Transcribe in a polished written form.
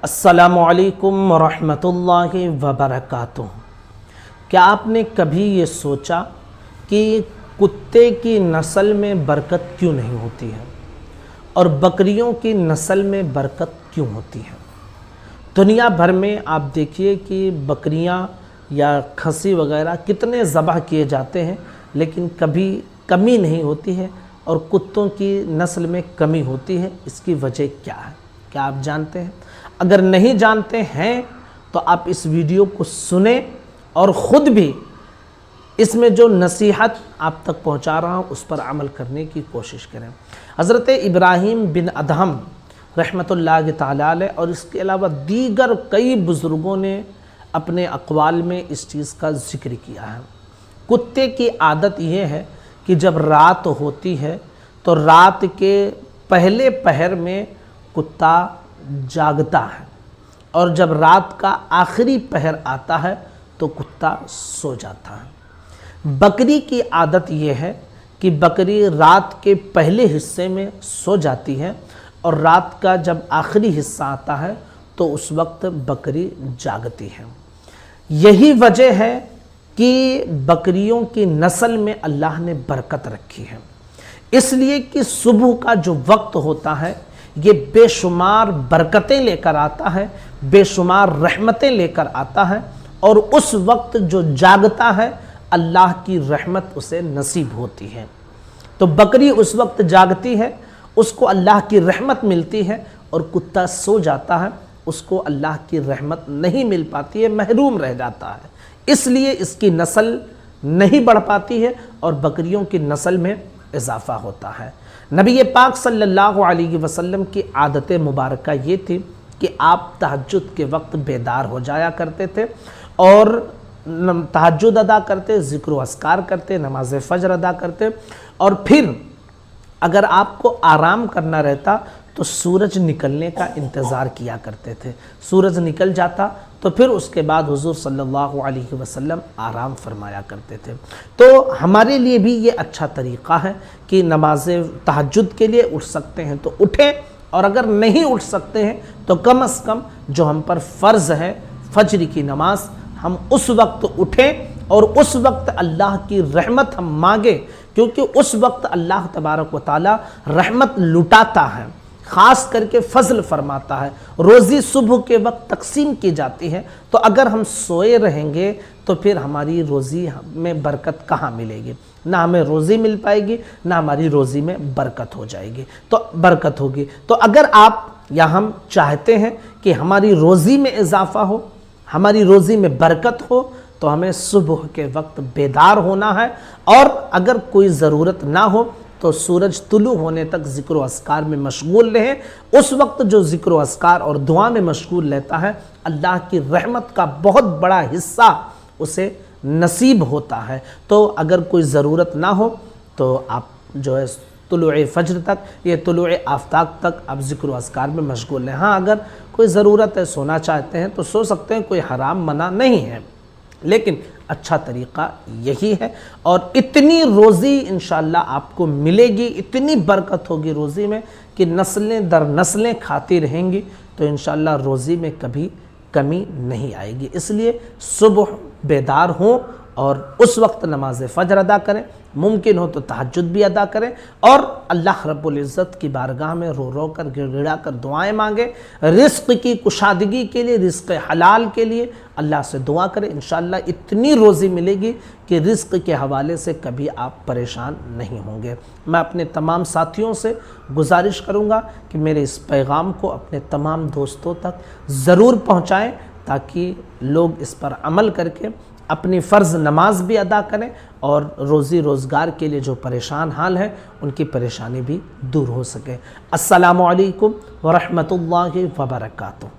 अस्सलामुअलैकुम रहमतुल्लाहि वबरकातुह। क्या आपने कभी ये सोचा कि कुत्ते की नस्ल में बरकत क्यों नहीं होती है और बकरियों की नस्ल में बरकत क्यों होती है? दुनिया भर में आप देखिए कि बकरियां या खसी वगैरह कितने ज़बह किए जाते हैं, लेकिन कभी कमी नहीं होती है और कुत्तों की नस्ल में कमी होती है। इसकी वजह क्या है? क्या आप जानते हैं? अगर नहीं जानते हैं तो आप इस वीडियो को सुने और ख़ुद भी इसमें जो नसीहत आप तक पहुंचा रहा हूं उस पर अमल करने की कोशिश करें। हज़रत इब्राहीम बिन अदहम रहमतुल्लाह तआला अलैह और इसके अलावा दीगर कई बुज़ुर्गों ने अपने अक़वाल में इस चीज़ का ज़िक्र किया है। कुत्ते की आदत ये है कि जब रात होती है तो रात के पहले पहर में कुत्ता जागता है और जब रात का आखिरी पहर आता है तो कुत्ता सो जाता है। बकरी की आदत यह है कि बकरी रात के पहले हिस्से में सो जाती है और रात का जब आखिरी हिस्सा आता है तो उस वक्त बकरी जागती है। यही वजह है कि बकरियों की नस्ल में अल्लाह ने बरकत रखी है, इसलिए कि सुबह का जो वक्त होता है ये बेशुमार बरकतें लेकर आता है, बेशुमार रहमतें लेकर आता है और उस वक्त जो जागता है अल्लाह की रहमत उसे नसीब होती है। तो बकरी उस वक्त जागती है, उसको अल्लाह की रहमत मिलती है, और कुत्ता सो जाता है, उसको अल्लाह की रहमत नहीं मिल पाती है, महरूम रह जाता है। इसलिए इसकी नस्ल नहीं बढ़ पाती है और बकरियों की नस्ल में इजाफा होता है। नबी पाक सल्लल्लाहु अलैहि वसल्लम की आदत मुबारक ये थी कि आप तहज्जुद के वक्त बेदार हो जाया करते थे और तहज्जुद अदा करते, ज़िक्र व अस्कार करते, नमाज फ़ज्र अदा करते, और फिर अगर आपको आराम करना रहता तो सूरज निकलने का इंतज़ार किया करते थे। सूरज निकल जाता तो फिर उसके बाद हुज़ूर सल्लल्लाहु अलैहि वसल्लम आराम फरमाया करते थे। तो हमारे लिए भी ये अच्छा तरीक़ा है कि नमाज तहज्जुद के लिए उठ सकते हैं तो उठें, और अगर नहीं उठ सकते हैं तो कम अज़ कम जो हम पर फ़र्ज़ है फ़ज्र की नमाज, हम उस वक्त उठें और उस वक्त अल्लाह की रहमत हम मांगे, क्योंकि उस वक्त अल्लाह तबारक व तआला रहमत लुटाता है, ख़ास करके फ़ज़ल फरमाता है। रोज़ी सुबह के वक्त तकसीम की जाती है, तो अगर हम सोए रहेंगे तो फिर हमारी रोज़ी में बरकत कहाँ मिलेगी? ना हमें रोज़ी मिल पाएगी, ना हमारी रोज़ी में बरकत हो जाएगी, तो बरकत होगी। तो अगर आप या हम चाहते हैं कि हमारी रोज़ी में इजाफ़ा हो, हमारी रोज़ी में बरकत हो, तो हमें सुबह के वक्त बेदार होना है, और अगर कोई ज़रूरत ना हो तो सूरज तुलू होने तक ज़िक्र व अस्कार में मशगूल रहें। उस वक्त जो ज़िक्र व अस्कार और दुआ में मशगूल रहता है, अल्लाह की रहमत का बहुत बड़ा हिस्सा उसे नसीब होता है। तो अगर कोई ज़रूरत ना हो तो आप जो है तुलुए फ़ज्र तक, ये तुलुए आफ्ताब तक आप ज़िक्र व अस्कार में मशगूल रहें। हाँ, अगर कोई ज़रूरत है, सोना चाहते हैं तो सो सकते हैं, कोई हराम मना नहीं है, लेकिन अच्छा तरीक़ा यही है। और इतनी रोज़ी इंशाअल्लाह आपको मिलेगी, इतनी बरकत होगी रोज़ी में कि नस्लें दर नस्लें खाती रहेंगी, तो इंशाअल्लाह रोज़ी में कभी कमी नहीं आएगी। इसलिए सुबह बेदार हों और उस वक्त नमाज फ़ज्र अदा करें, मुमकिन हो तो तहज्जुद भी अदा करें, और अल्लाह रब्बुल इज़्ज़त की बारगाह में रो रो कर गिड़गिड़ा कर दुआएं मांगे, रिज़्क़ की कुशादगी के लिए, रिज़्क़ हलाल के लिए अल्लाह से दुआ करें। इंशाअल्लाह इतनी रोज़ी मिलेगी कि रिज़्क़ के हवाले से कभी आप परेशान नहीं होंगे। मैं अपने तमाम साथियों से गुजारिश करूँगा कि मेरे इस पैगाम को अपने तमाम दोस्तों तक ज़रूर पहुँचाएँ, ताकि लोग इस पर अमल करके अपनी फ़र्ज़ नमाज भी अदा करें और रोज़ी रोज़गार के लिए जो परेशान हाल है उनकी परेशानी भी दूर हो सके। अस्सलामु अलैकुम व रहमतुल्लाहि व बरकातुहू।